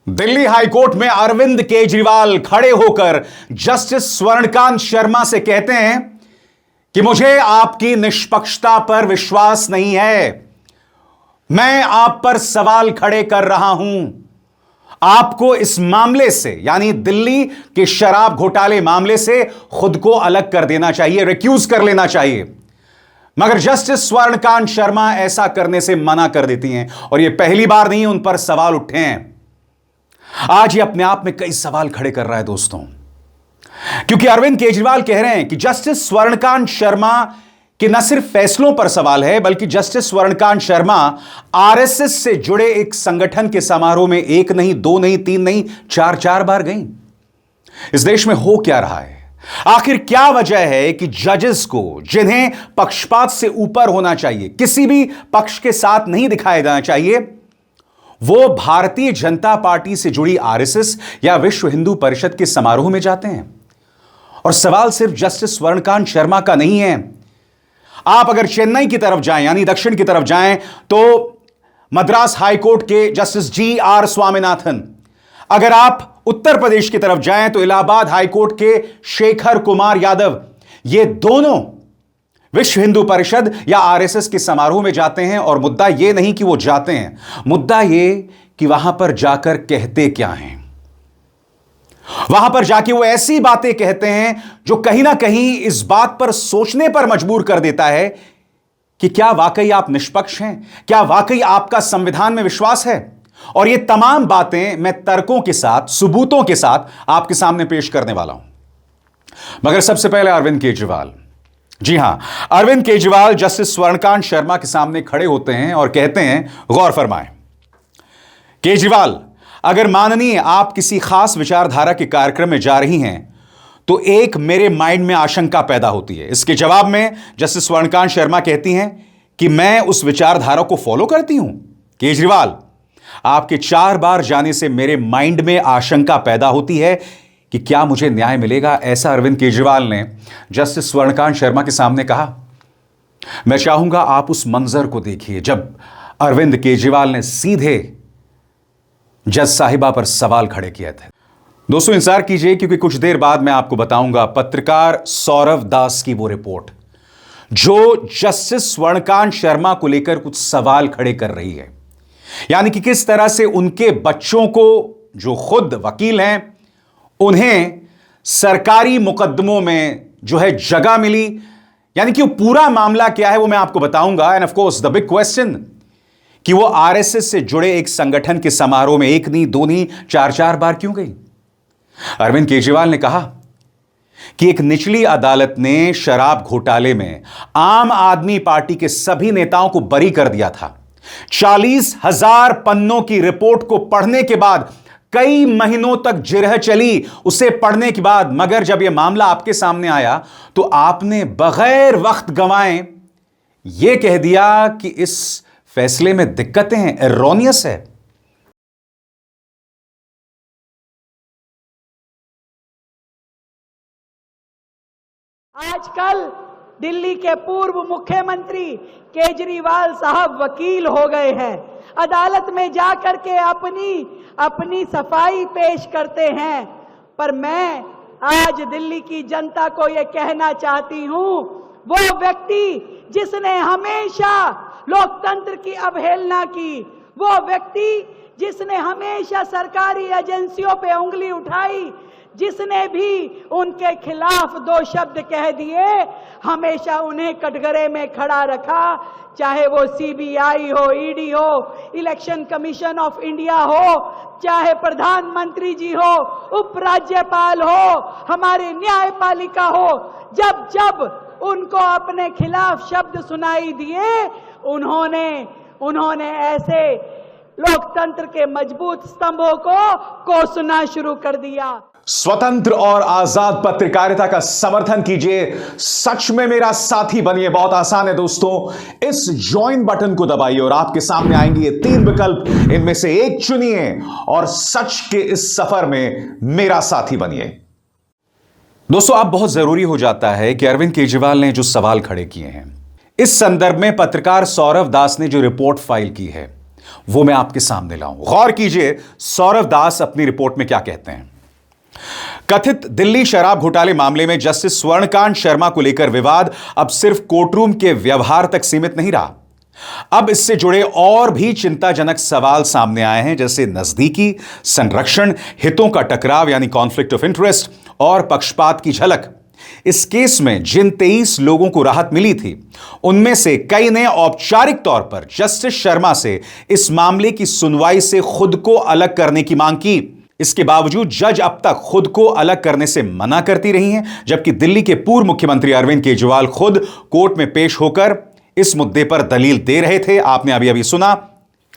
Delhi high court में अरविंद केजरीवाल खड़े होकर जस्टिस स्वर्णकांत शर्मा से कहते हैं कि मुझे आपकी निष्पक्षता पर विश्वास नहीं है। मैं आप पर सवाल खड़े कर रहा हूं। आपको इस मामले से, यानी दिल्ली के शराब घोटाले मामले से खुद को अलग कर देना चाहिए, रिक्यूज कर लेना चाहिए। मगर जस्टिस स्वर्णकांत शर्मा ऐसा करने से मना कर देती हैं और यह पहली बार नहीं उन पर सवाल उठे हैं। आज ये अपने आप में कई सवाल खड़े कर रहा है दोस्तों, क्योंकि अरविंद केजरीवाल कह रहे हैं कि जस्टिस स्वर्णकांत शर्मा के न सिर्फ फैसलों पर सवाल है, बल्कि जस्टिस स्वर्णकांत शर्मा आरएसएस से जुड़े एक संगठन के समारोह में एक नहीं, दो नहीं, तीन नहीं, चार बार गई। इस देश में हो क्या रहा है? आखिर क्या वजह है कि जजेस को, जिन्हें पक्षपात से ऊपर होना चाहिए, किसी भी पक्ष के साथ नहीं दिखाया जाना चाहिए, वो भारतीय जनता पार्टी से जुड़ी आरएसएस या विश्व हिंदू परिषद के समारोह में जाते हैं? और सवाल सिर्फ जस्टिस स्वर्णकांत शर्मा का नहीं है। आप अगर चेन्नई की तरफ जाएं, यानी दक्षिण की तरफ जाएं, तो मद्रास हाईकोर्ट के जस्टिस जी.आर. स्वामीनाथन, अगर आप उत्तर प्रदेश की तरफ जाएं तो इलाहाबाद हाईकोर्ट के शेखर कुमार यादव, ये दोनों विश्व हिंदू परिषद या आरएसएस के समारोह में जाते हैं। और मुद्दा यह नहीं कि वो जाते हैं, मुद्दा यह कि वहां पर जाकर कहते क्या हैं। वहां पर जाके वो ऐसी बातें कहते हैं जो कहीं ना कहीं इस बात पर सोचने पर मजबूर कर देता है कि क्या वाकई आप निष्पक्ष हैं, क्या वाकई आपका संविधान में विश्वास है। और ये तमाम बातें मैं तर्कों के साथ, सबूतों के साथ आपके सामने पेश करने वाला हूं। मगर सबसे पहले अरविंद केजरीवाल, जी हां, अरविंद केजरीवाल जस्टिस स्वर्णकांत शर्मा के सामने खड़े होते हैं और कहते हैं, गौर फरमाएं, केजरीवाल, अगर माननीय आप किसी खास विचारधारा के कार्यक्रम में जा रही हैं तो एक मेरे माइंड में आशंका पैदा होती है। इसके जवाब में जस्टिस स्वर्णकांत शर्मा कहती हैं कि मैं उस विचारधारा को फॉलो करती हूं। केजरीवाल, आपके 4 बार जाने से मेरे माइंड में आशंका पैदा होती है कि क्या मुझे न्याय मिलेगा। ऐसा अरविंद केजरीवाल ने जस्टिस स्वर्णकांत शर्मा के सामने कहा। मैं चाहूंगा आप उस मंजर को देखिए जब अरविंद केजरीवाल ने सीधे जज साहिबा पर सवाल खड़े किए थे। दोस्तों इंतजार कीजिए, क्योंकि कुछ देर बाद मैं आपको बताऊंगा पत्रकार सौरव दास की वो रिपोर्ट जो जस्टिस स्वर्णकांत शर्मा को लेकर कुछ सवाल खड़े कर रही है। यानी कि किस तरह से उनके बच्चों को, जो खुद वकील हैं, उन्हें सरकारी मुकदमों में जो है जगह मिली। यानी कि वो पूरा मामला क्या है वो मैं आपको बताऊंगा। End of course the big question कि वो आरएसएस से जुड़े एक संगठन के समारोह में एक नहीं, दो नहीं, चार बार क्यों गई। अरविंद केजरीवाल ने कहा कि एक निचली अदालत ने शराब घोटाले में आम आदमी पार्टी के सभी नेताओं को बरी कर दिया था। 40,000 पन्नों की रिपोर्ट को पढ़ने के बाद कई महीनों तक जिरह चली उसे पढ़ने के बाद, मगर जब यह मामला आपके सामने आया तो आपने बगैर वक्त गंवाए यह कह दिया कि इस फैसले में दिक्कतें हैं, एरोनियस है। आजकल दिल्ली के पूर्व मुख्यमंत्री केजरीवाल साहब वकील हो गए हैं, अदालत में जाकर के अपनी सफाई पेश करते हैं। पर मैं आज दिल्ली की जनता को यह कहना चाहती हूं, वो व्यक्ति जिसने हमेशा लोकतंत्र की अवहेलना की, वो व्यक्ति जिसने हमेशा सरकारी एजेंसियों पे उंगली उठाई, जिसने भी उनके खिलाफ 2 शब्द कह दिए, हमेशा उन्हें कटघरे में खड़ा रखा। चाहे वो सीबीआई हो, ईडी हो, इलेक्शन कमीशन ऑफ इंडिया हो, चाहे प्रधानमंत्री जी हो, उपराज्यपाल हो, हमारी न्यायपालिका हो, जब जब उनको अपने खिलाफ शब्द सुनाई दिए, उन्होंने ऐसे लोकतंत्र के मजबूत स्तंभों को कोसना शुरू कर दिया। स्वतंत्र और आजाद पत्रकारिता का समर्थन कीजिए, सच में मेरा साथी बनिए। बहुत आसान है दोस्तों, इस ज्वाइन बटन को दबाइए और आपके सामने आएंगे ये 3 विकल्प, इनमें से एक चुनिए और सच के इस सफर में मेरा साथी बनिए। दोस्तों अब बहुत जरूरी हो जाता है कि अरविंद केजरीवाल ने जो सवाल खड़े किए हैं, इस संदर्भ में पत्रकार सौरव दास ने जो रिपोर्ट फाइल की है वो मैं आपके सामने लाऊं। गौर कीजिए सौरव दास अपनी रिपोर्ट में क्या कहते हैं। कथित दिल्ली शराब घोटाले मामले में जस्टिस स्वर्णकांत शर्मा को लेकर विवाद अब सिर्फ कोर्टरूम के व्यवहार तक सीमित नहीं रहा। अब इससे जुड़े और भी चिंताजनक सवाल सामने आए हैं, जैसे नजदीकी, संरक्षण, हितों का टकराव यानी कॉन्फ्लिक्ट ऑफ इंटरेस्ट और पक्षपात की झलक। इस केस में जिन 23 लोगों को राहत मिली थी, उनमें से कई ने औपचारिक तौर पर जस्टिस शर्मा से इस मामले की सुनवाई से खुद को अलग करने की मांग की। इसके बावजूद जज अब तक खुद को अलग करने से मना करती रही हैं, जबकि दिल्ली के पूर्व मुख्यमंत्री अरविंद केजरीवाल खुद कोर्ट में पेश होकर इस मुद्दे पर दलील दे रहे थे। आपने अभी अभी सुना।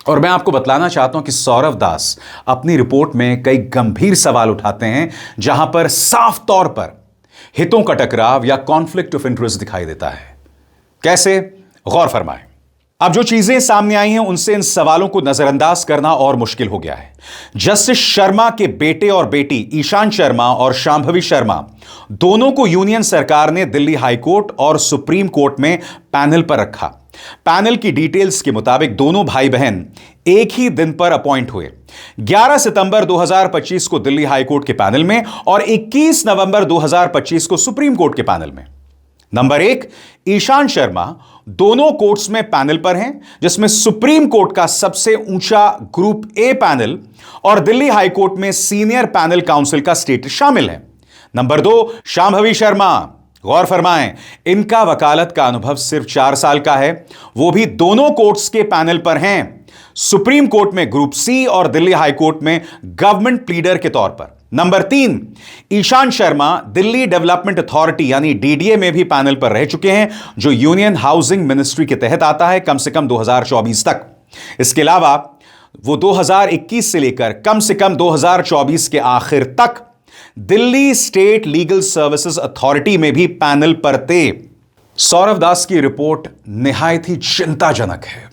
और मैं आपको बतलाना चाहता हूं कि सौरव दास अपनी रिपोर्ट में कई गंभीर सवाल उठाते हैं, जहां पर साफ तौर पर हितों का टकराव या कॉन्फ्लिक्ट ऑफ इंटरेस्ट दिखाई देता है। कैसे? गौर फरमाएं। अब जो चीजें सामने आई हैं, उनसे इन सवालों को नजरअंदाज करना और मुश्किल हो गया है। जस्टिस शर्मा के बेटे और बेटी ईशान शर्मा और शांभवी शर्मा दोनों को यूनियन सरकार ने दिल्ली हाई कोर्ट और सुप्रीम कोर्ट में पैनल पर रखा। पैनल की डिटेल्स के मुताबिक दोनों भाई बहन एक ही दिन पर अपॉइंट हुए, 11 सितंबर 2025 को दिल्ली हाई कोर्ट के पैनल में और 21 नवंबर 2025 को सुप्रीम कोर्ट के पैनल में। नंबर 1, ईशान शर्मा दोनों कोर्ट्स में पैनल पर हैं, जिसमें सुप्रीम कोर्ट का सबसे ऊंचा ग्रुप ए पैनल और दिल्ली हाई कोर्ट में सीनियर पैनल काउंसिल का स्टेटस शामिल है। नंबर 2, शांभवी शर्मा। गौर फरमाएं, इनका वकालत का अनुभव सिर्फ 4 साल का है, वो भी दोनों कोर्ट्स के पैनल पर हैं, सुप्रीम कोर्ट में ग्रुप सी और दिल्ली हाई कोर्ट में गवर्नमेंट प्लीडर के तौर पर। Number 3, Ishan Sharma Delhi Development Authority यानी डीडीए में भी पैनल पर रह चुके हैं, जो यूनियन हाउसिंग मिनिस्ट्री के तहत आता है कम से कम 2024 तक। इसके अलावा वो 2021 से लेकर कम से कम 2024 के आखिर तक Delhi state legal services authority में भी पैनल पर थे। सौरव दास की रिपोर्ट निहायत ही चिंताजनक है।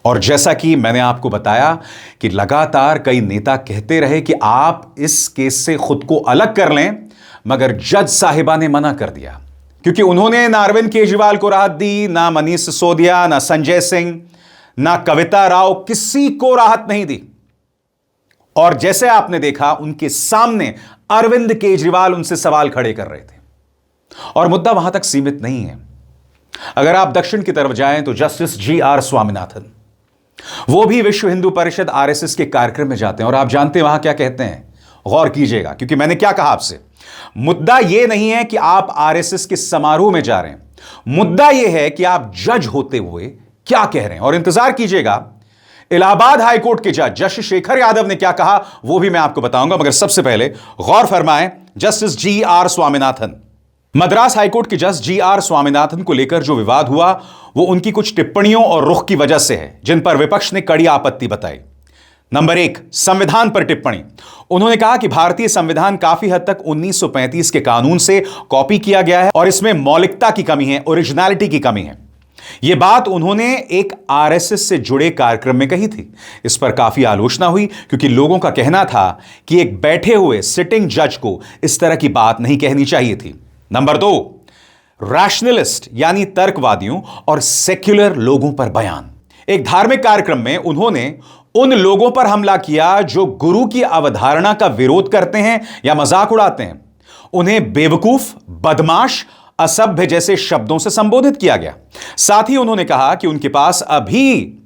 और जैसा कि मैंने आपको बताया कि लगातार कई नेता कहते रहे कि आप इस केस से खुद को अलग कर लें, मगर जज साहिबा ने मना कर दिया, क्योंकि उन्होंने ना अरविंद केजरीवाल को राहत दी, ना मनीष सिसोदिया, ना संजय सिंह, ना कविता राव, किसी को राहत नहीं दी। और जैसे आपने देखा, उनके सामने अरविंद केजरीवाल उनसे सवाल खड़े कर रहे थे। और मुद्दा वहां तक सीमित नहीं है। अगर आप दक्षिण की तरफ जाएं तो जस्टिस जी.आर. स्वामीनाथन, वो भी विश्व हिंदू परिषद आरएसएस के कार्यक्रम में जाते हैं। और आप जानते हैं वहां क्या कहते हैं? गौर कीजिएगा, क्योंकि मैंने क्या कहा आपसे, मुद्दा यह नहीं है कि आप आरएसएस के समारोह में जा रहे हैं, मुद्दा यह है कि आप जज होते हुए क्या कह रहे हैं। और इंतजार कीजिएगा, इलाहाबाद हाईकोर्ट के जज जस्टिस शेखर यादव ने क्या कहा वो भी मैं आपको बताऊंगा, मगर सबसे पहले गौर फरमाएं justice G R. Swaminathan. Madras high court के जज जी.आर. स्वामीनाथन को लेकर जो विवाद हुआ वो उनकी कुछ टिप्पणियों और रुख की वजह से है, जिन पर विपक्ष ने कड़ी आपत्ति बताई। नंबर 1, संविधान पर टिप्पणी। उन्होंने कहा कि भारतीय संविधान काफी हद तक 1935 के कानून से कॉपी किया गया है और इसमें मौलिकता की कमी है, ओरिजिनलिटी की कमी है। यह बात उन्होंने एक आरएसएस से जुड़े कार्यक्रम में कही थी। इस पर काफी आलोचना हुई, क्योंकि लोगों का कहना था कि एक बैठे हुए सिटिंग जज को इस तरह की बात नहीं कहनी चाहिए थी। नंबर 2, रैशनलिस्ट यानी तर्कवादियों और सेक्युलर लोगों पर बयान। एक धार्मिक कार्यक्रम में उन्होंने उन लोगों पर हमला किया जो गुरु की अवधारणा का विरोध करते हैं या मजाक उड़ाते हैं। उन्हें बेवकूफ, बदमाश, असभ्य जैसे शब्दों से संबोधित किया गया। साथ ही उन्होंने कहा कि उनके पास अभी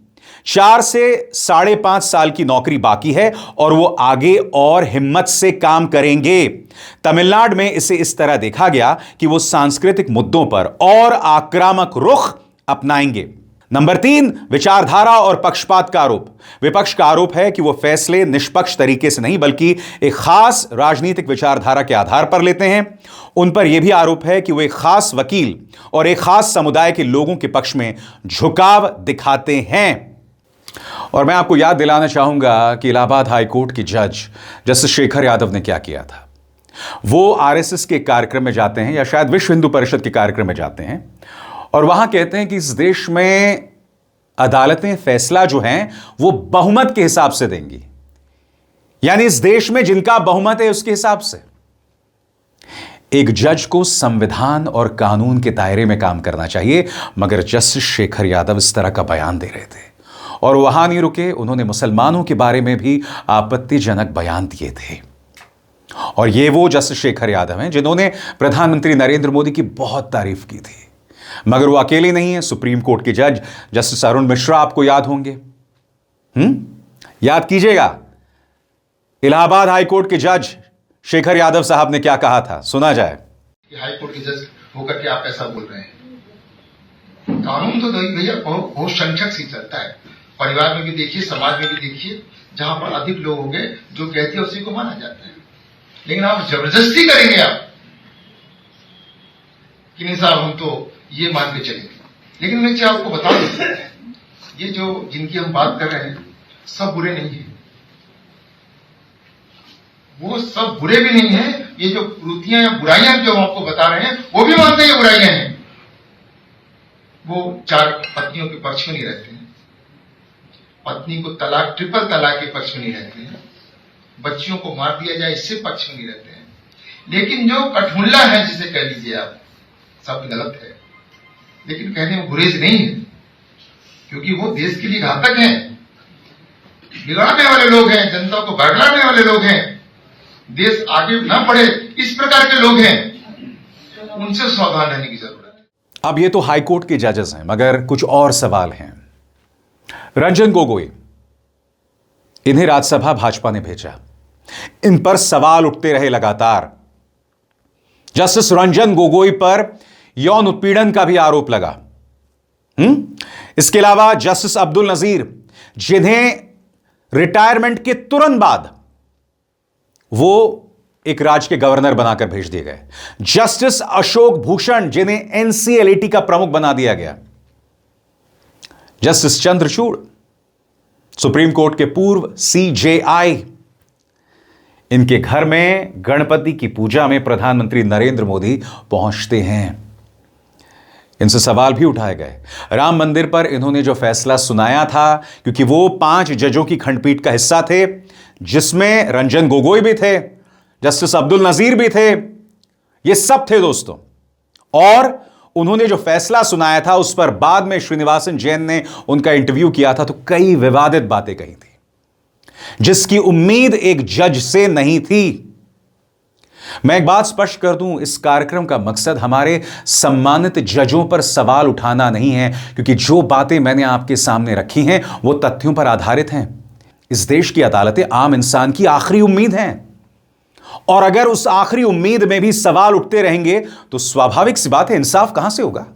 4 से 5.5 साल की नौकरी बाकी है और वो आगे और हिम्मत से काम करेंगे। तमिलनाडु में इसे इस तरह देखा गया कि वो सांस्कृतिक मुद्दों पर और आक्रामक रुख अपनाएंगे। नंबर 3, विचारधारा और पक्षपात का आरोप। विपक्ष का आरोप है कि वो फैसले निष्पक्ष तरीके से नहीं बल्कि एक खास राजनीतिक विचारधारा के आधार पर लेते हैं। उन पर यह भी आरोप है कि वो एक खास वकील और एक खास समुदाय के लोगों के पक्ष में झुकाव दिखाते हैं। और मैं आपको याद दिलाना चाहूंगा कि इलाहाबाद हाईकोर्ट के जज जस्टिस शेखर यादव ने क्या किया था। वो आरएसएस के कार्यक्रम में जाते हैं या शायद विश्व हिंदू परिषद के कार्यक्रम में जाते हैं और वहां कहते हैं कि इस देश में अदालतें फैसला जो हैं वो बहुमत के हिसाब से देंगी, यानी इस देश में जिनका बहुमत है उसके हिसाब से। एक जज को संविधान और कानून के दायरे में काम करना चाहिए, मगर जस्टिस शेखर यादव इस तरह का बयान दे रहे थे। और वहां नहीं रुके, उन्होंने मुसलमानों के बारे में भी आपत्तिजनक बयान दिए थे। और ये वो जस्टिस शेखर यादव हैं जिन्होंने प्रधानमंत्री नरेंद्र मोदी की बहुत तारीफ की थी। मगर वो अकेले नहीं है। सुप्रीम कोर्ट के जज जस्टिस अरुण मिश्रा आपको याद होंगे। याद कीजिएगा, इलाहाबाद हाईकोर्ट के जज शेखर यादव साहब ने क्या कहा था, सुना जाए। हाईकोर्ट के जज होकर के आप ऐसा बोल रहे हैं। कानून तो भैया बहुत संक्षक से चलता है। परिवार में भी देखिए, समाज में भी देखिए, जहां पर अधिक लोग होंगे जो कहते हैं उसी को माना जाता है। लेकिन आप जबरदस्ती करेंगे आप कि नहीं साहब हम तो ये मान के चलेंगे। लेकिन मैं आपको बता दूं, ये जो जिनकी हम बात कर रहे हैं सब बुरे नहीं है, वो सब बुरे भी नहीं है। ये जो कुरीतियां या बुराइयां जो हम आपको बता रहे हैं वो भी मानते हैं ये बुराइयां हैं। वो 4 पत्नियों के पक्ष में नहीं रहते हैं, पत्नी को तलाक, ट्रिपल तलाक के पक्ष में नहीं रहते हैं, बच्चियों को मार दिया जाए इससे पक्ष में नहीं रहते हैं। लेकिन जो कठमुल्ला है, जिसे कह लीजिए आप, सब गलत है, लेकिन कहने में गुरेज नहीं है, क्योंकि वो देश के लिए घातक हैं, बिगाड़ने वाले लोग हैं, जनता को बरगलाने वाले लोग हैं, देश आगे न बढ़े इस प्रकार के लोग हैं। उनसे सावधान रहने की जरूरत है। अब ये तो हाईकोर्ट के जजेस हैं, मगर कुछ और सवाल हैं। रंजन गोगोई, इन्हें राज्यसभा भाजपा ने भेजा, इन पर सवाल उठते रहे लगातार। जस्टिस रंजन गोगोई पर यौन उत्पीड़न का भी आरोप लगा। इसके अलावा जस्टिस अब्दुल नजीर, जिन्हें रिटायरमेंट के तुरंत बाद वो एक राज्य के गवर्नर बनाकर भेज दिए गए। जस्टिस अशोक भूषण, जिन्हें एनसीएलटी का प्रमुख बना दिया गया। जस्टिस चंद्रचूड़, सुप्रीम कोर्ट के पूर्व सीजेआई, इनके घर में गणपति की पूजा में प्रधानमंत्री नरेंद्र मोदी पहुंचते हैं। इनसे सवाल भी उठाए गए। राम मंदिर पर इन्होंने जो फैसला सुनाया था, क्योंकि वो 5 जजों की खंडपीठ का हिस्सा थे, जिसमें रंजन गोगोई भी थे, जस्टिस अब्दुल नजीर भी थे, ये सब थे दोस्तों। और उन्होंने जो फैसला सुनाया था उस पर बाद में श्रीनिवासन जैन ने उनका इंटरव्यू किया था, तो कई विवादित बातें कही थी, जिसकी उम्मीद एक जज से नहीं थी। मैं एक बात स्पष्ट कर दूं, इस कार्यक्रम का मकसद हमारे सम्मानित जजों पर सवाल उठाना नहीं है, क्योंकि जो बातें मैंने आपके सामने रखी हैं वो तथ्यों पर आधारित हैं। इस देश की अदालतें आम इंसान की आखिरी उम्मीद हैं, और अगर उस आखिरी उम्मीद में भी सवाल उठते रहेंगे तो स्वाभाविक सी बात है, इंसाफ कहां से होगा।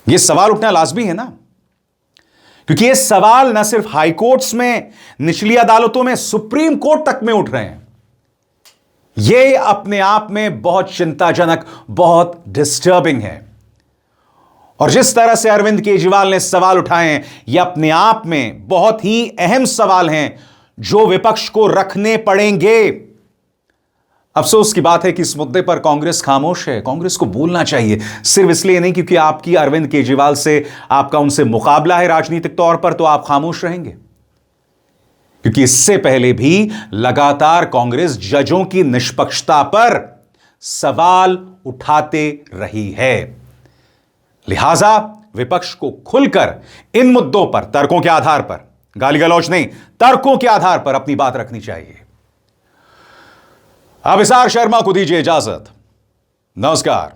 यह सवाल उठना लाजमी है ना, क्योंकि ये सवाल न सिर्फ हाई कोर्ट्स में, निचली अदालतों में, सुप्रीम कोर्ट तक में उठ रहे हैं। यह अपने आप में बहुत चिंताजनक, बहुत डिस्टर्बिंग है। और जिस तरह से अरविंद केजरीवाल ने सवाल उठाए हैं, यह अपने आप में बहुत ही अहम सवाल हैं जो विपक्ष को रखने पड़ेंगे। अफसोस की बात है कि इस मुद्दे पर कांग्रेस खामोश है। कांग्रेस को बोलना चाहिए, सिर्फ इसलिए नहीं क्योंकि आपकी अरविंद केजरीवाल से, आपका उनसे मुकाबला है राजनीतिक तौर पर, तो आप खामोश रहेंगे। क्योंकि इससे पहले भी लगातार कांग्रेस जजों की निष्पक्षता पर सवाल उठाते रही है। लिहाजा विपक्ष को खुलकर इन मुद्दों पर, तर्कों के आधार पर, गाली गलौज नहीं, तर्कों के आधार पर अपनी बात रखनी चाहिए। अब इसार शर्मा को दीजिए इजाजत। नमस्कार।